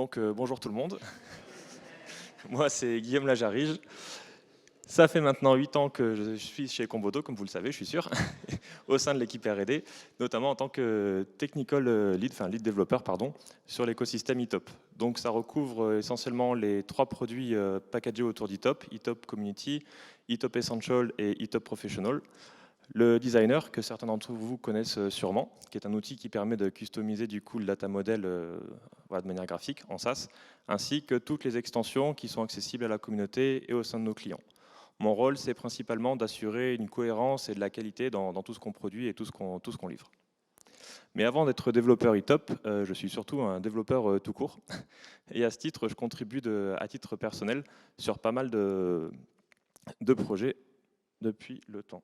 Bonjour tout le monde, moi c'est Guillaume Lajarige. Ça fait maintenant 8 ans que je suis chez Combodo, comme vous le savez, je suis sûr, au sein de l'équipe R&D, notamment en tant que technical lead, enfin lead développeur, pardon, sur l'écosystème eTop. Donc ça recouvre essentiellement les 3 produits packagés autour d'eTop, eTop Community, eTop Essential et eTop Professional. Le designer, que certains d'entre vous connaissent sûrement, qui est un outil qui permet de customiser du coup le data model de manière graphique en SaaS, ainsi que toutes les extensions qui sont accessibles à la communauté et au sein de nos clients. Mon rôle, c'est principalement d'assurer une cohérence et de la qualité dans tout ce qu'on produit et tout ce qu'on livre. Mais avant d'être développeur eTop, je suis surtout un développeur tout court. Et à ce titre, je contribue à titre personnel sur pas mal de projets depuis le temps.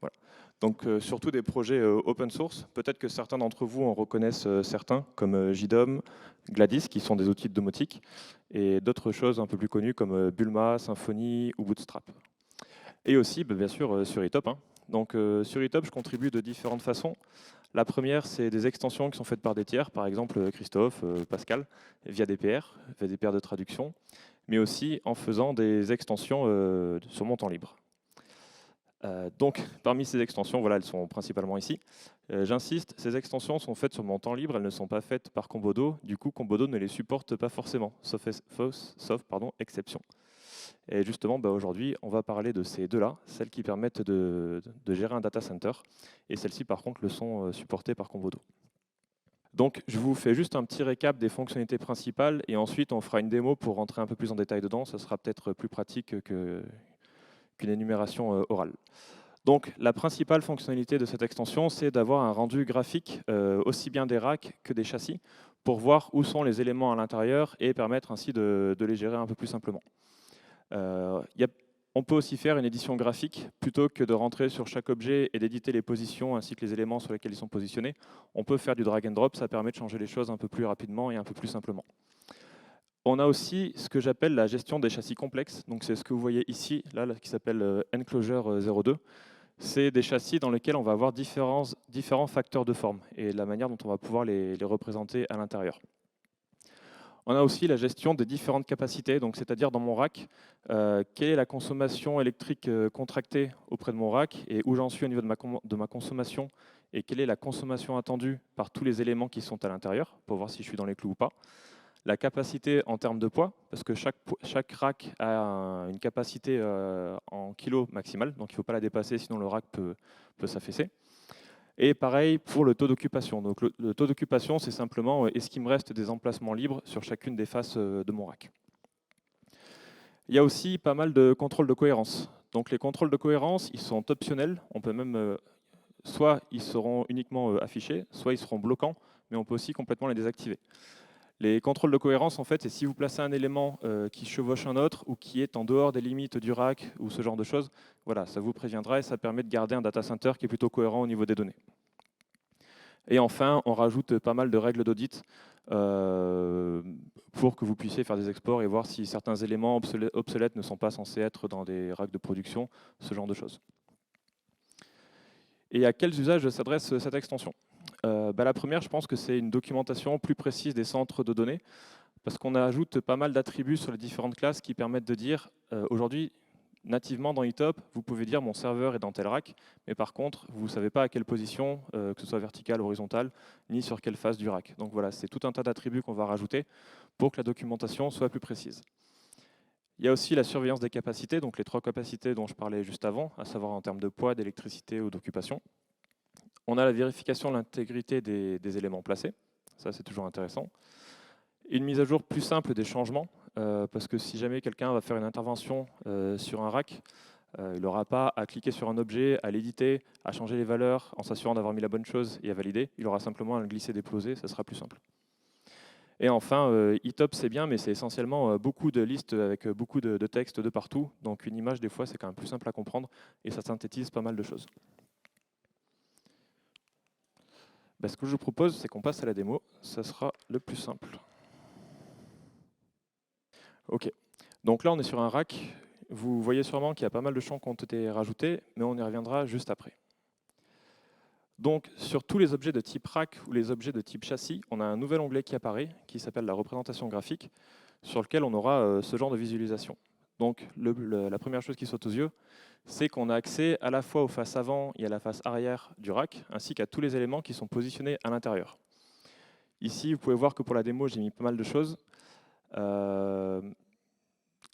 Voilà. Donc surtout des projets open source. Peut-être que certains d'entre vous en reconnaissent certains, comme JDOM, Gladys, qui sont des outils de domotique, et d'autres choses un peu plus connues comme Bulma, Symfony ou Bootstrap. Et aussi, bien sûr, sur eTop. Donc sur eTop, je contribue de différentes façons. La première, c'est des extensions qui sont faites par des tiers, par exemple Christophe, Pascal, via des PR de traduction, mais aussi en faisant des extensions sur mon temps libre. Donc, parmi ces extensions, voilà, elles sont principalement ici. J'insiste, ces extensions sont faites sur mon temps libre, elles ne sont pas faites par Combodo. Du coup, Combodo ne les supporte pas forcément, sauf exception. Et justement, aujourd'hui, on va parler de ces deux-là, celles qui permettent de gérer un data center, et celles-ci, par contre, le sont supportées par Combodo. Donc, je vous fais juste un petit récap des fonctionnalités principales, et ensuite, on fera une démo pour rentrer un peu plus en détail dedans. Ça sera peut-être plus pratique qu'une énumération orale. Donc, la principale fonctionnalité de cette extension, c'est d'avoir un rendu graphique aussi bien des racks que des châssis pour voir où sont les éléments à l'intérieur et permettre ainsi de les gérer un peu plus simplement. On peut aussi faire une édition graphique plutôt que de rentrer sur chaque objet et d'éditer les positions ainsi que les éléments sur lesquels ils sont positionnés. On peut faire du drag and drop, ça permet de changer les choses un peu plus rapidement et un peu plus simplement. On a aussi ce que j'appelle la gestion des châssis complexes. Donc c'est ce que vous voyez ici, là qui s'appelle Enclosure 02. C'est des châssis dans lesquels on va avoir différents facteurs de forme et la manière dont on va pouvoir les représenter à l'intérieur. On a aussi la gestion des différentes capacités, donc c'est-à-dire dans mon rack, quelle est la consommation électrique contractée auprès de mon rack et où j'en suis au niveau de ma consommation et quelle est la consommation attendue par tous les éléments qui sont à l'intérieur pour voir si je suis dans les clous ou pas. La capacité en termes de poids, parce que chaque rack a une capacité en kilos maximale, donc il ne faut pas la dépasser, sinon le rack peut s'affaisser. Et pareil pour le taux d'occupation. Donc le taux d'occupation, c'est simplement est-ce qu'il me reste des emplacements libres sur chacune des faces de mon rack. Il y a aussi pas mal de contrôles de cohérence. Donc les contrôles de cohérence, ils sont optionnels. On peut même, soit ils seront uniquement affichés, soit ils seront bloquants, mais on peut aussi complètement les désactiver. Les contrôles de cohérence, en fait, c'est si vous placez un élément qui chevauche un autre ou qui est en dehors des limites du rack ou ce genre de choses, voilà, ça vous préviendra et ça permet de garder un data center qui est plutôt cohérent au niveau des données. Et enfin, on rajoute pas mal de règles d'audit pour que vous puissiez faire des exports et voir si certains éléments obsolètes ne sont pas censés être dans des racks de production, ce genre de choses. Et à quels usages s'adresse cette extension ? La première, je pense que c'est une documentation plus précise des centres de données, parce qu'on ajoute pas mal d'attributs sur les différentes classes qui permettent de dire, aujourd'hui, nativement dans eTop, vous pouvez dire mon serveur est dans tel rack, mais par contre, vous ne savez pas à quelle position, que ce soit verticale, horizontale, ni sur quelle face du rack. Donc voilà, c'est tout un tas d'attributs qu'on va rajouter pour que la documentation soit plus précise. Il y a aussi la surveillance des capacités, donc les 3 capacités dont je parlais juste avant, à savoir en termes de poids, d'électricité ou d'occupation. On a la vérification de l'intégrité des éléments placés, ça c'est toujours intéressant. Une mise à jour plus simple des changements, parce que si jamais quelqu'un va faire une intervention sur un rack, il n'aura pas à cliquer sur un objet, à l'éditer, à changer les valeurs en s'assurant d'avoir mis la bonne chose et à valider. Il aura simplement à le glisser, déposer, ça sera plus simple. Et enfin, eTop c'est bien, mais c'est essentiellement beaucoup de listes avec beaucoup de texte de partout. Donc une image, des fois, c'est quand même plus simple à comprendre et ça synthétise pas mal de choses. Ce que je vous propose, c'est qu'on passe à la démo. Ça sera le plus simple. Ok, donc là on est sur un rack. Vous voyez sûrement qu'il y a pas mal de champs qui ont été rajoutés, mais on y reviendra juste après. Donc, sur tous les objets de type rack ou les objets de type châssis, on a un nouvel onglet qui apparaît, qui s'appelle la représentation graphique, sur lequel on aura ce genre de visualisation. Donc, la première chose qui saute aux yeux, c'est qu'on a accès à la fois aux faces avant et à la face arrière du rack, ainsi qu'à tous les éléments qui sont positionnés à l'intérieur. Ici, vous pouvez voir que pour la démo, j'ai mis pas mal de choses.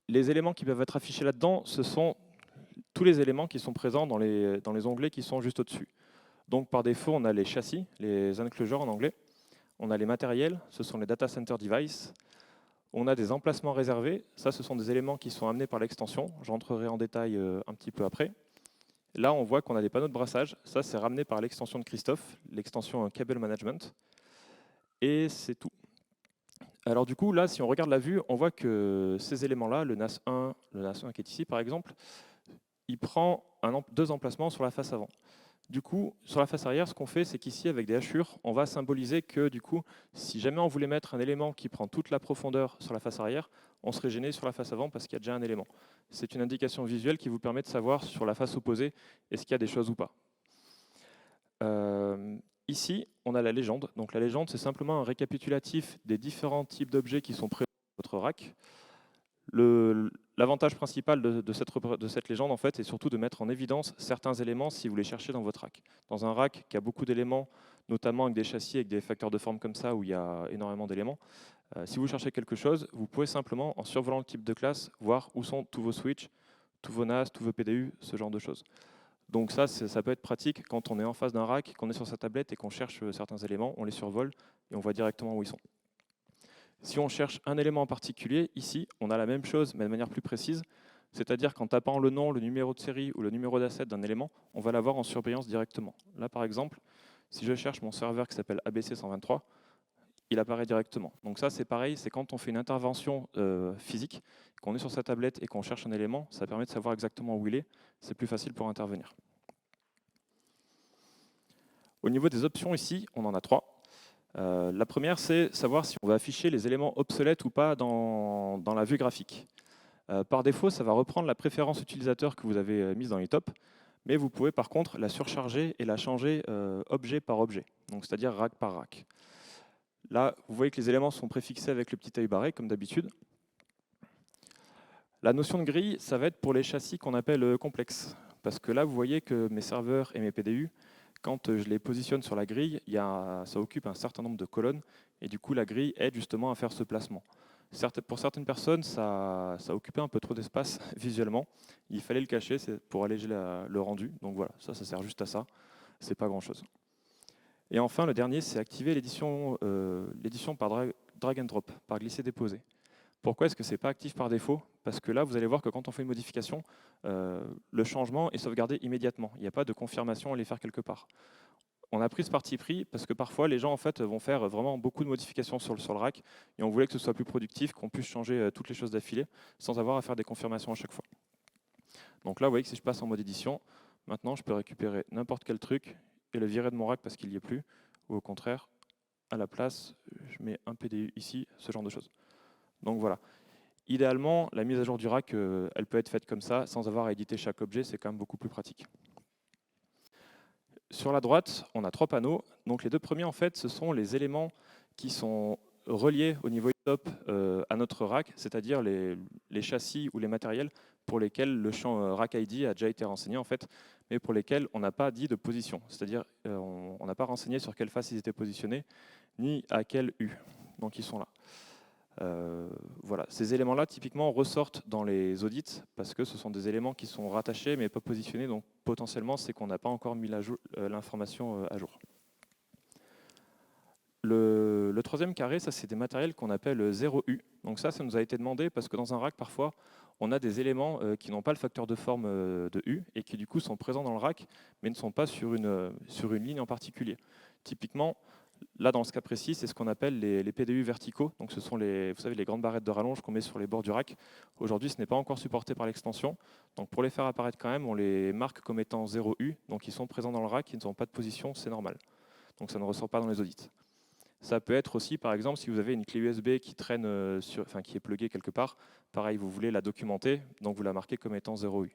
Les éléments qui peuvent être affichés là-dedans, ce sont tous les éléments qui sont présents dans les onglets qui sont juste au-dessus. Donc par défaut, on a les châssis, les enclosures en anglais. On a les matériels, ce sont les data center devices. On a des emplacements réservés, ça ce sont des éléments qui sont amenés par l'extension. J'entrerai en détail un petit peu après. Là, on voit qu'on a des panneaux de brassage. Ça, c'est ramené par l'extension de Christophe, l'extension Cable Management. Et c'est tout. Alors du coup, là, si on regarde la vue, on voit que ces éléments-là, le NAS1 qui est ici par exemple, il prend deux emplacements sur la face avant. Du coup, sur la face arrière, ce qu'on fait, c'est qu'ici, avec des hachures, on va symboliser que, du coup, si jamais on voulait mettre un élément qui prend toute la profondeur sur la face arrière, on serait gêné sur la face avant parce qu'il y a déjà un élément. C'est une indication visuelle qui vous permet de savoir sur la face opposée est-ce qu'il y a des choses ou pas. Ici, on a la légende. Donc la légende, c'est simplement un récapitulatif des différents types d'objets qui sont présents dans votre rack. L'avantage principal de cette légende, en fait, est surtout de mettre en évidence certains éléments si vous les cherchez dans votre rack. Dans un rack qui a beaucoup d'éléments, notamment avec des châssis, avec des facteurs de forme comme ça, où il y a énormément d'éléments, si vous cherchez quelque chose, vous pouvez simplement, en survolant le type de classe, voir où sont tous vos switches, tous vos NAS, tous vos PDU, ce genre de choses. Donc ça peut être pratique quand on est en face d'un rack, qu'on est sur sa tablette et qu'on cherche certains éléments, on les survole et on voit directement où ils sont. Si on cherche un élément en particulier, ici, on a la même chose, mais de manière plus précise. C'est-à-dire qu'en tapant le nom, le numéro de série ou le numéro d'asset d'un élément, on va l'avoir en surbrillance directement. Là, par exemple, si je cherche mon serveur qui s'appelle ABC123, il apparaît directement. Donc ça, c'est pareil, c'est quand on fait une intervention physique, qu'on est sur sa tablette et qu'on cherche un élément, ça permet de savoir exactement où il est. C'est plus facile pour intervenir. Au niveau des options ici, on en a trois. La première, c'est savoir si on va afficher les éléments obsolètes ou pas dans la vue graphique. Par défaut, ça va reprendre la préférence utilisateur que vous avez mise dans les tops, mais vous pouvez par contre la surcharger et la changer objet par objet, donc c'est-à-dire rack par rack. Là, vous voyez que les éléments sont préfixés avec le petit œil barré, comme d'habitude. La notion de grille, ça va être pour les châssis qu'on appelle complexes, parce que là, vous voyez que mes serveurs et mes PDU, quand je les positionne sur la grille, ça occupe un certain nombre de colonnes, et du coup, la grille aide justement à faire ce placement. Pour certaines personnes, ça occupait un peu trop d'espace visuellement. Il fallait le cacher pour alléger le rendu. Donc voilà, ça sert juste à ça. C'est pas grand-chose. Et enfin, le dernier, c'est activer l'édition par drag and drop, par glisser-déposer. Pourquoi est-ce que ce n'est pas actif par défaut? Parce que là, vous allez voir que quand on fait une modification, le changement est sauvegardé immédiatement. Il n'y a pas de confirmation à les faire quelque part. On a pris ce parti pris parce que parfois, les gens en fait, vont faire vraiment beaucoup de modifications sur le rack et on voulait que ce soit plus productif, qu'on puisse changer toutes les choses d'affilée sans avoir à faire des confirmations à chaque fois. Donc là, vous voyez que si je passe en mode édition, maintenant, je peux récupérer n'importe quel truc et le virer de mon rack parce qu'il n'y est plus. Ou au contraire, à la place, je mets un PDU ici, ce genre de choses. Donc voilà. Idéalement, la mise à jour du rack, elle peut être faite comme ça, sans avoir à éditer chaque objet, c'est quand même beaucoup plus pratique. Sur la droite, on a trois panneaux. Donc les deux premiers, en fait, ce sont les éléments qui sont reliés au niveau top à notre rack, c'est-à-dire les châssis ou les matériels pour lesquels le champ rack ID a déjà été renseigné, en fait, mais pour lesquels on n'a pas dit de position. C'est-à-dire on n'a pas renseigné sur quelle face ils étaient positionnés, ni à quel U. Donc ils sont là. Voilà. Ces éléments-là, typiquement, ressortent dans les audits parce que ce sont des éléments qui sont rattachés mais pas positionnés. Donc, potentiellement, c'est qu'on n'a pas encore mis l'information à jour. Le troisième carré, ça, c'est des matériels qu'on appelle 0U. Donc ça nous a été demandé parce que dans un rack, parfois, on a des éléments qui n'ont pas le facteur de forme de U et qui, du coup, sont présents dans le rack mais ne sont pas sur une ligne en particulier. Typiquement, là, dans ce cas précis, c'est ce qu'on appelle les PDU verticaux. Donc, ce sont vous savez, les grandes barrettes de rallonge qu'on met sur les bords du rack. Aujourd'hui, ce n'est pas encore supporté par l'extension. Donc, pour les faire apparaître quand même, on les marque comme étant 0U. Donc, ils sont présents dans le rack, ils n'ont pas de position, c'est normal. Donc, ça ne ressort pas dans les audits. Ça peut être aussi, par exemple, si vous avez une clé USB qui traîne, qui est pluguée quelque part. Pareil, vous voulez la documenter, donc vous la marquez comme étant 0U.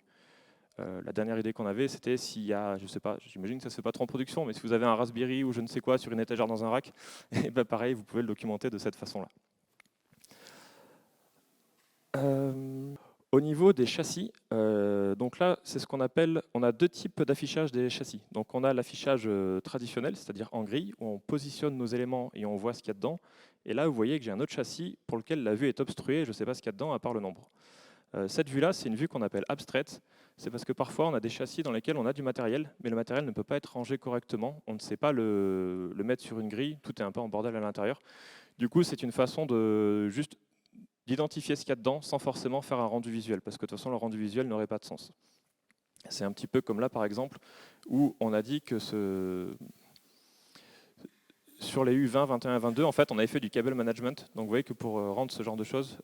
La dernière idée qu'on avait, c'était s'il y a, je sais pas, j'imagine que ça se fait pas trop en production, mais si vous avez un Raspberry ou je ne sais quoi sur une étagère dans un rack, et ben pareil, vous pouvez le documenter de cette façon-là. Au niveau des châssis, donc là, c'est ce qu'on appelle, on a deux types d'affichage des châssis. Donc on a l'affichage traditionnel, c'est-à-dire en grille, où on positionne nos éléments et on voit ce qu'il y a dedans. Et là, vous voyez que j'ai un autre châssis pour lequel la vue est obstruée, je ne sais pas ce qu'il y a dedans à part le nombre. Cette vue-là, c'est une vue qu'on appelle abstraite. C'est parce que parfois, on a des châssis dans lesquels on a du matériel, mais le matériel ne peut pas être rangé correctement. On ne sait pas le mettre sur une grille, tout est un peu en bordel à l'intérieur. Du coup, c'est une façon de juste d'identifier ce qu'il y a dedans sans forcément faire un rendu visuel, parce que de toute façon, le rendu visuel n'aurait pas de sens. C'est un petit peu comme là, par exemple, où on a dit que sur les U20, 21 et 22, en fait, on avait fait du cable management. Donc vous voyez que pour rendre ce genre de choses,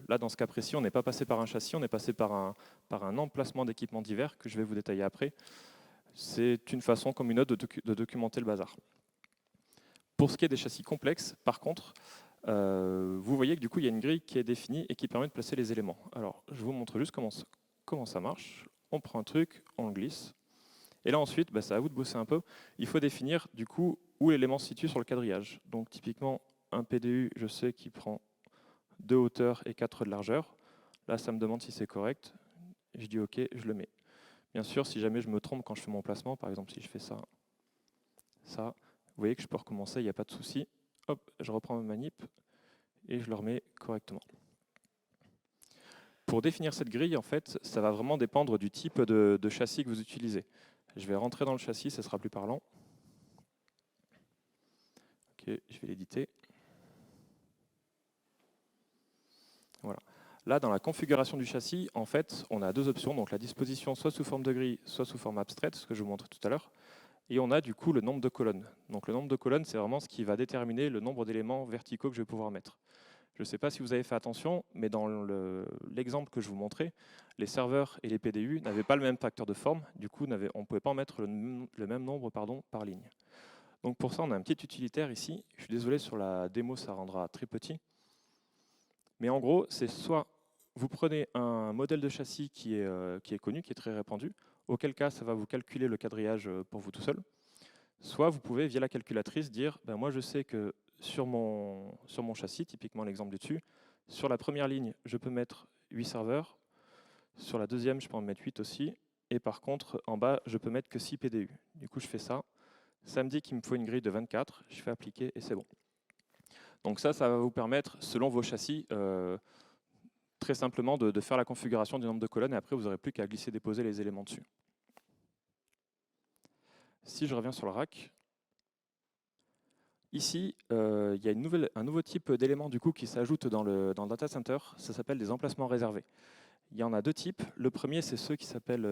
là, dans ce cas précis, on n'est pas passé par un châssis, on est passé par un emplacement d'équipement divers que je vais vous détailler après. C'est une façon comme une autre de documenter le bazar. Pour ce qui est des châssis complexes, par contre, vous voyez que du coup, il y a une grille qui est définie et qui permet de placer les éléments. Alors, je vous montre juste comment ça marche. On prend un truc, on le glisse. Et là, ensuite, c'est à vous de bosser un peu. Il faut définir du coup où l'élément se situe sur le quadrillage. Donc, typiquement, un PDU, je sais qu'il prend 2 hauteurs et 4 de largeur. Là, ça me demande si c'est correct. Je dis OK, je le mets. Bien sûr, si jamais je me trompe quand je fais mon placement, par exemple, si je fais ça, vous voyez que je peux recommencer, il n'y a pas de souci. Hop, je reprends ma manip et je le remets correctement. Pour définir cette grille, en fait, ça va vraiment dépendre du type de châssis que vous utilisez. Je vais rentrer dans le châssis, ça sera plus parlant. Ok, je vais l'éditer. Voilà. Là, dans la configuration du châssis, en fait, on a deux options. Donc la disposition soit sous forme de grille, soit sous forme abstraite, ce que je vous montrais tout à l'heure. Et on a du coup le nombre de colonnes. Donc le nombre de colonnes, c'est vraiment ce qui va déterminer le nombre d'éléments verticaux que je vais pouvoir mettre. Je ne sais pas si vous avez fait attention, mais dans l'exemple que je vous montrais, les serveurs et les PDU n'avaient pas le même facteur de forme. Du coup, on ne pouvait pas en mettre le même nombre par ligne. Donc pour ça, on a un petit utilitaire ici. Je suis désolé, sur la démo, ça rendra très petit. Mais en gros, c'est soit vous prenez un modèle de châssis qui est connu, qui est très répandu, auquel cas ça va vous calculer le quadrillage pour vous tout seul. Soit vous pouvez, via la calculatrice, dire moi je sais que sur mon châssis, typiquement l'exemple du dessus, sur la première ligne, je peux mettre 8 serveurs, sur la deuxième, je peux en mettre 8 aussi, et par contre, en bas, je peux mettre que 6 PDU. Du coup, je fais ça. Ça me dit qu'il me faut une grille de 24, je fais appliquer et c'est bon. Donc ça va vous permettre, selon vos châssis, très simplement de faire la configuration du nombre de colonnes, et après, vous n'aurez plus qu'à glisser-déposer les éléments dessus. Si je reviens sur le rack, ici, il y a un nouveau type d'éléments du coup qui s'ajoute dans le data center. Ça s'appelle des emplacements réservés. Il y en a deux types. Le premier, c'est ceux qui s'appellent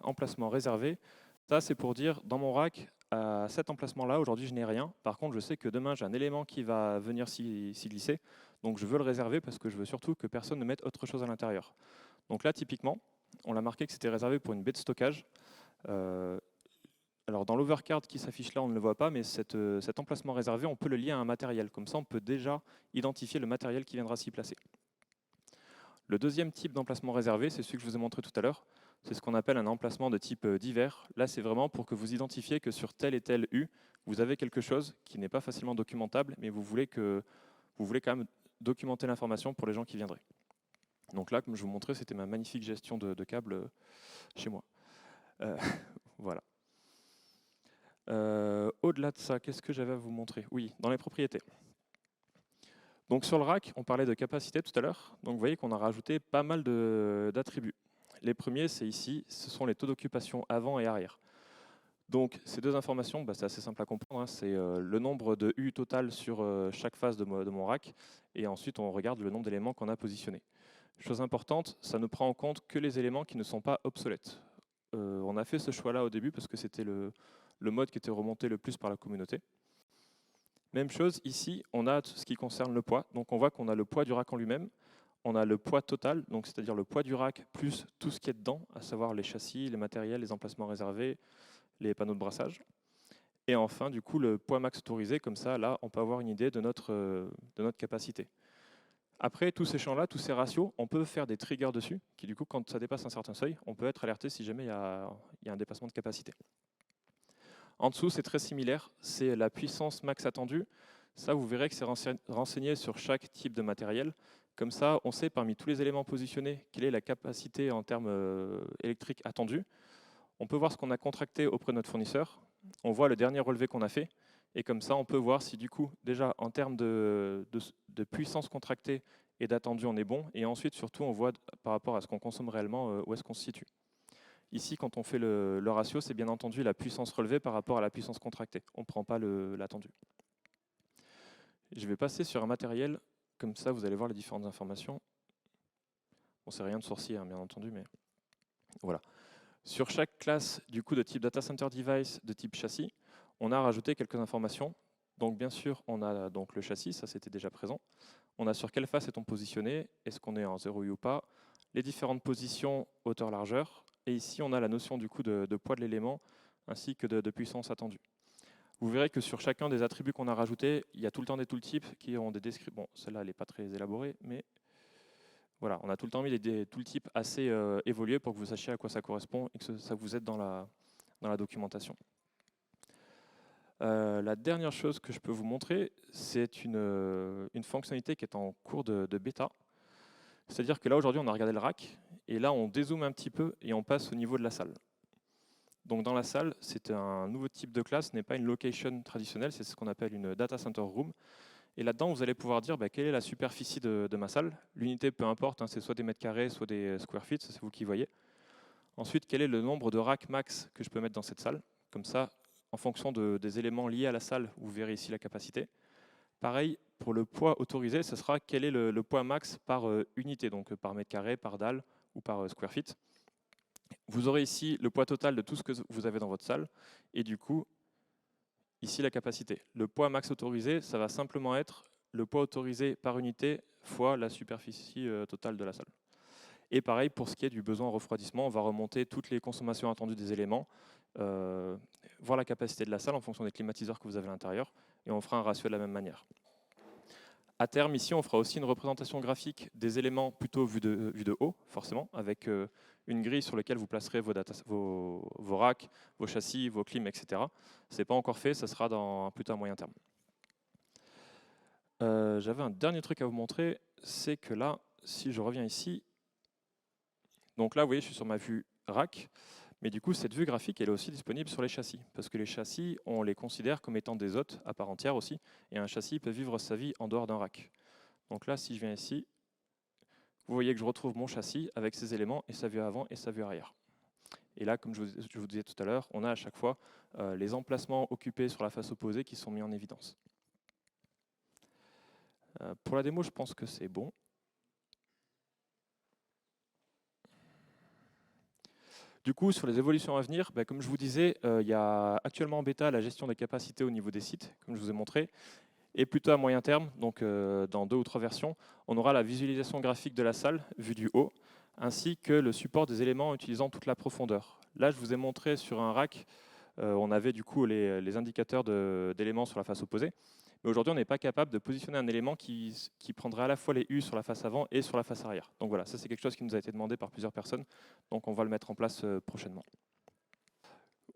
emplacements réservés. Ça, c'est pour dire, dans mon rack, à cet emplacement-là, aujourd'hui, je n'ai rien. Par contre, je sais que demain, j'ai un élément qui va venir s'y glisser. Donc, je veux le réserver parce que je veux surtout que personne ne mette autre chose à l'intérieur. Donc là, typiquement, on l'a marqué que c'était réservé pour une baie de stockage. Alors dans l'overcard qui s'affiche là, on ne le voit pas, mais cet emplacement réservé, on peut le lier à un matériel. Comme ça, on peut déjà identifier le matériel qui viendra s'y placer. Le deuxième type d'emplacement réservé, c'est celui que je vous ai montré tout à l'heure. C'est ce qu'on appelle un emplacement de type divers. Là, c'est vraiment pour que vous identifiez que sur tel et tel U, vous avez quelque chose qui n'est pas facilement documentable, mais vous voulez quand même documenter l'information pour les gens qui viendraient. Donc là, comme je vous montrais, c'était ma magnifique gestion de câbles chez moi. Voilà. Au-delà de ça, qu'est-ce que j'avais à vous montrer? Oui, dans les propriétés. Donc sur le rack, on parlait de capacité tout à l'heure. Donc vous voyez qu'on a rajouté pas mal d'attributs. Les premiers, c'est ici, ce sont les taux d'occupation avant et arrière. Donc ces deux informations, c'est assez simple à comprendre. C'est le nombre de U total sur chaque phase de mon rack. Et ensuite, on regarde le nombre d'éléments qu'on a positionnés. Chose importante, ça ne prend en compte que les éléments qui ne sont pas obsolètes. On a fait ce choix-là au début parce que c'était le mode qui était remonté le plus par la communauté. Même chose, ici, on a ce qui concerne le poids. Donc on voit qu'on a le poids du rack en lui-même, on a le poids total, donc c'est-à-dire le poids du rack plus tout ce qui est dedans, à savoir les châssis, les matériels, les emplacements réservés, les panneaux de brassage. Et enfin, du coup, le poids max autorisé, comme ça, là, on peut avoir une idée de notre capacité. Après, tous ces champs-là, tous ces ratios, on peut faire des triggers dessus, qui du coup, quand ça dépasse un certain seuil, on peut être alerté si jamais il y a un dépassement de capacité. En dessous, c'est très similaire, c'est la puissance max attendue. Ça, vous verrez que c'est renseigné sur chaque type de matériel. Comme ça, on sait parmi tous les éléments positionnés quelle est la capacité en termes électriques attendue. On peut voir ce qu'on a contracté auprès de notre fournisseur. On voit le dernier relevé qu'on a fait. Et comme ça, on peut voir si du coup, déjà en termes de puissance contractée et d'attendu, on est bon. Et ensuite, surtout, on voit par rapport à ce qu'on consomme réellement, où est-ce qu'on se situe. Ici, quand on fait le ratio, c'est bien entendu la puissance relevée par rapport à la puissance contractée. On ne prend pas l'attendu. Je vais passer sur un matériel, comme ça vous allez voir les différentes informations. Bon, c'est rien de sorcier, hein, bien entendu, mais voilà. Sur chaque classe du coup de type Data Center Device, de type châssis, on a rajouté quelques informations. Donc bien sûr, on a donc le châssis, ça c'était déjà présent. On a sur quelle face est-on positionné, est-ce qu'on est en 0 ou pas, les différentes positions hauteur-largeur, et ici on a la notion du coup de poids de l'élément, ainsi que de puissance attendue. Vous verrez que sur chacun des attributs qu'on a rajoutés, il y a tout le temps des tooltips qui ont des descriptions. Bon, celle-là, elle n'est pas très élaborée, mais voilà, on a tout le temps mis des tooltips assez évolués pour que vous sachiez à quoi ça correspond et que ça vous aide dans la documentation. La dernière chose que je peux vous montrer, c'est une fonctionnalité qui est en cours de bêta. C'est-à-dire que là, aujourd'hui, on a regardé le rack, et là, on dézoome un petit peu et on passe au niveau de la salle. Donc dans la salle, c'est un nouveau type de classe, ce n'est pas une location traditionnelle, c'est ce qu'on appelle une data center room. Et là-dedans, vous allez pouvoir dire quelle est la superficie de ma salle. L'unité, peu importe, hein, c'est soit des mètres carrés, soit des square feet, c'est vous qui voyez. Ensuite, quel est le nombre de racks max que je peux mettre dans cette salle. Comme ça, en fonction des éléments liés à la salle, vous verrez ici la capacité. Pareil, pour le poids autorisé, ce sera quel est le poids max par unité, donc par mètre carré, par dalle ou par square feet. Vous aurez ici le poids total de tout ce que vous avez dans votre salle, et du coup, ici la capacité. Le poids max autorisé, ça va simplement être le poids autorisé par unité fois la superficie totale de la salle. Et pareil, pour ce qui est du besoin en refroidissement, on va remonter toutes les consommations attendues des éléments, voir la capacité de la salle en fonction des climatiseurs que vous avez à l'intérieur, et on fera un ratio de la même manière. À terme, ici, on fera aussi une représentation graphique des éléments plutôt vus de haut, forcément, avec une grille sur laquelle vous placerez vos racks, vos châssis, vos clims, etc. Ce n'est pas encore fait, ça sera plutôt à moyen terme. J'avais un dernier truc à vous montrer, c'est que là, si je reviens ici, donc là, vous voyez, je suis sur ma vue rack, mais du coup, cette vue graphique, elle est aussi disponible sur les châssis, parce que les châssis, on les considère comme étant des hôtes à part entière aussi, et un châssis peut vivre sa vie en dehors d'un rack. Donc là, si je viens ici, vous voyez que je retrouve mon châssis avec ses éléments et sa vue avant et sa vue arrière. Et là, comme je vous disais tout à l'heure, on a à chaque fois les emplacements occupés sur la face opposée qui sont mis en évidence. Pour la démo, je pense que c'est bon. Du coup, sur les évolutions à venir, comme je vous disais, il y a actuellement en bêta la gestion des capacités au niveau des sites, comme je vous ai montré. Et plutôt à moyen terme, donc dans 2 ou 3 versions, on aura la visualisation graphique de la salle, vue du haut, ainsi que le support des éléments utilisant toute la profondeur. Là, je vous ai montré sur un rack, on avait du coup les indicateurs d'éléments sur la face opposée. Mais aujourd'hui, on n'est pas capable de positionner un élément qui prendrait à la fois les U sur la face avant et sur la face arrière. Donc voilà, ça c'est quelque chose qui nous a été demandé par plusieurs personnes. Donc on va le mettre en place prochainement.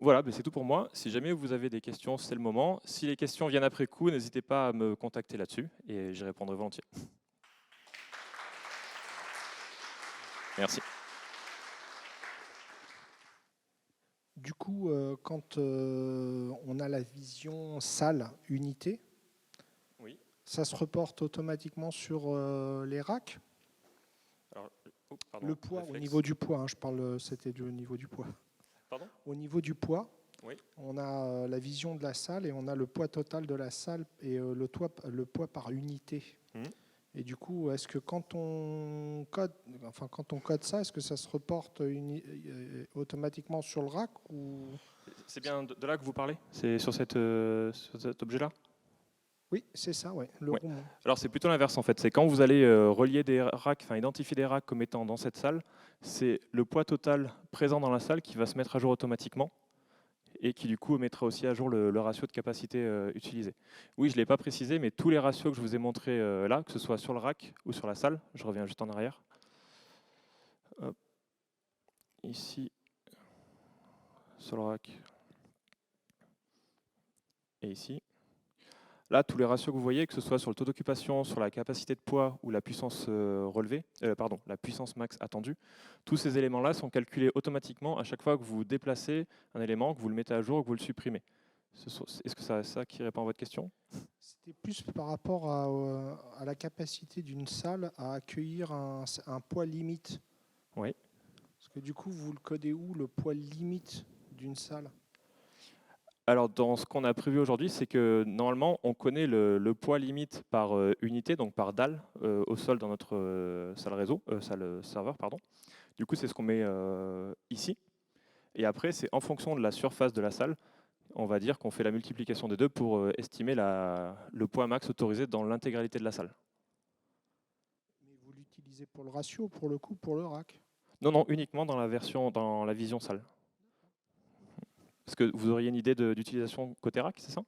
Voilà, c'est tout pour moi. Si jamais vous avez des questions, c'est le moment. Si les questions viennent après coup, n'hésitez pas à me contacter là-dessus et j'y répondrai volontiers. Merci. Du coup, quand on a la vision salle unité, Oui. ça se reporte automatiquement sur les racks. Alors, pardon, le poids, réflexe. au niveau du poids, c'était au niveau du poids. Pardon ? Au niveau du poids, oui. On a la vision de la salle et on a le poids total de la salle et le poids par unité. Et du coup, est-ce que quand on code ça, est-ce que ça se reporte automatiquement sur le rack ou... C'est bien de là que vous parlez ? C'est sur cet objet-là ? Oui, c'est ça, ouais, le room. Alors c'est plutôt l'inverse en fait. C'est quand vous allez relier des racks, identifier des racks comme étant dans cette salle, c'est le poids total présent dans la salle qui va se mettre à jour automatiquement. et qui du coup mettra aussi à jour le ratio de capacité utilisé. Oui, je ne l'ai pas précisé, mais tous les ratios que je vous ai montrés là, que ce soit sur le rack ou sur la salle, je reviens juste en arrière. Hop. Ici, sur le rack, et ici. Là, tous les ratios que vous voyez, que ce soit sur le taux d'occupation, sur la capacité de poids ou la puissance relevée, la puissance max attendue, tous ces éléments-là sont calculés automatiquement à chaque fois que vous déplacez un élément, que vous le mettez à jour ou que vous le supprimez. Est-ce que c'est ça qui répond à votre question? C'était plus par rapport à la capacité d'une salle à accueillir un poids limite. Oui. Parce que du coup, vous le codez où, le poids limite d'une salle? Alors, dans ce qu'on a prévu aujourd'hui, c'est que normalement, on connaît le poids limite par unité, donc par dalle, au sol dans notre salle serveur, pardon. Du coup, c'est ce qu'on met ici. Et après, c'est en fonction de la surface de la salle, on va dire qu'on fait la multiplication des deux pour estimer le poids max autorisé dans l'intégralité de la salle. Mais vous l'utilisez pour le ratio, pour le coup, pour le rack? Non, non, uniquement dans la vision salle. Est-ce que vous auriez une idée d'utilisation côté rack, c'est ça?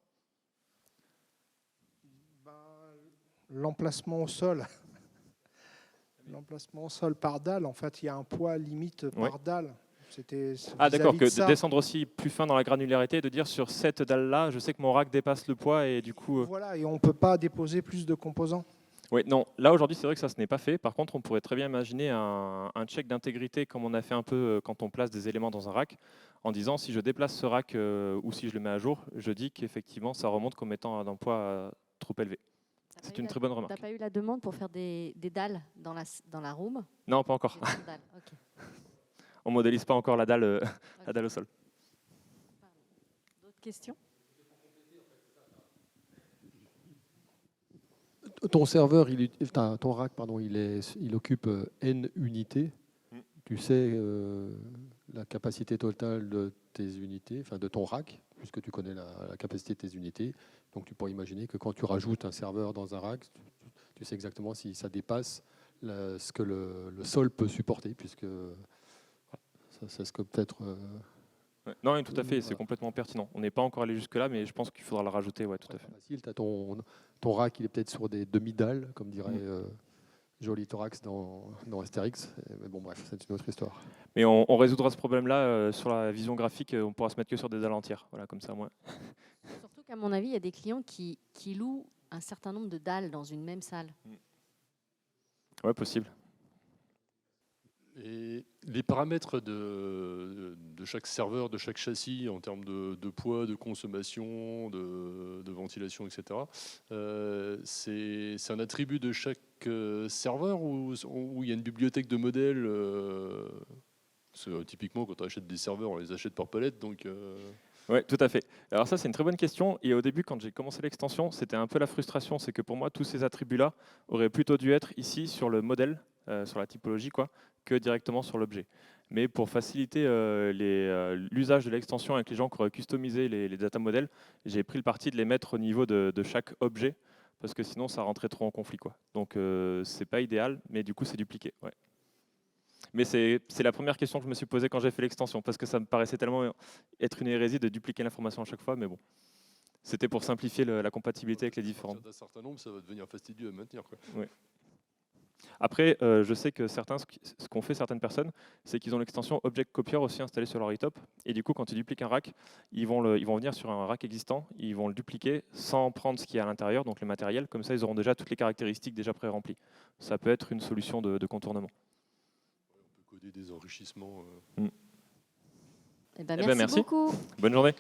Ben, l'emplacement au sol. L'emplacement au sol par dalle, en fait, il y a un poids limite par dalle. Ah d'accord, que de descendre aussi plus fin dans la granularité, de dire sur cette dalle-là, je sais que mon rack dépasse le poids et du coup... Voilà, et on ne peut pas déposer plus de composants. Oui, non, là aujourd'hui c'est vrai que ça ce n'est pas fait. Par contre, on pourrait très bien imaginer un check d'intégrité comme on a fait un peu quand on place des éléments dans un rack, en disant si je déplace ce rack ou si je le mets à jour, je dis qu'effectivement ça remonte comme étant d'un poids trop élevé. C'est une très bonne remarque. Tu n'as pas eu la demande pour faire des dalles dans la room? Non, pas encore. Okay. On ne modélise pas encore la dalle au sol. D'autres questions? Ton serveur, ton rack, pardon, il occupe N unités. Tu sais la capacité totale de tes unités, enfin de ton rack, puisque tu connais la capacité de tes unités. Donc tu pourrais imaginer que quand tu rajoutes un serveur dans un rack, tu sais exactement si ça dépasse ce que le sol peut supporter, puisque ça c'est ce que peut-être... Non, tout à fait, c'est complètement pertinent. On n'est pas encore allé jusque-là, mais je pense qu'il faudra le rajouter, ouais, tout à fait. Facile, ton rack, il est peut-être sur des demi-dalles, comme dirait Joli Thorax dans Astérix. Mais bon, bref, c'est une autre histoire. Mais on résoudra ce problème-là sur la vision graphique, on pourra se mettre que sur des dalles entières. Voilà, comme ça, moi. Surtout qu'à mon avis, il y a des clients qui louent un certain nombre de dalles dans une même salle. Ouais, possible. Et les paramètres de chaque serveur, de chaque châssis, en termes de poids, de consommation, de ventilation, etc., c'est un attribut de chaque serveur ou il y a une bibliothèque de modèles typiquement, quand on achète des serveurs, on les achète par palette. Donc, Oui, tout à fait. Alors ça, c'est une très bonne question. Et au début, quand j'ai commencé l'extension, c'était un peu la frustration. C'est que pour moi, tous ces attributs-là auraient plutôt dû être ici sur le modèle, sur la typologie, quoi, que directement sur l'objet. Mais pour faciliter l'usage de l'extension avec les gens qui auraient customisé les data models, j'ai pris le parti de les mettre au niveau de chaque objet, parce que sinon, ça rentrait trop en conflit, quoi. Donc, c'est pas idéal, mais du coup, c'est dupliqué. Ouais. Mais c'est la première question que je me suis posée quand j'ai fait l'extension, parce que ça me paraissait tellement être une hérésie de dupliquer l'information à chaque fois, mais bon. C'était pour simplifier la compatibilité avec les différentes. Un certain nombre, ça va devenir fastidieux à maintenir, quoi. Oui. Après, je sais que ce qu'ont fait certaines personnes, c'est qu'ils ont l'extension Object Copier aussi installée sur leur e-top. Et du coup, quand ils dupliquent un rack, ils vont venir sur un rack existant, ils vont le dupliquer sans prendre ce qu'il y a à l'intérieur, donc le matériel. Comme ça, ils auront déjà toutes les caractéristiques déjà pré-remplies. Ça peut être une solution de contournement. On peut coder des enrichissements. Merci beaucoup. Bonne journée.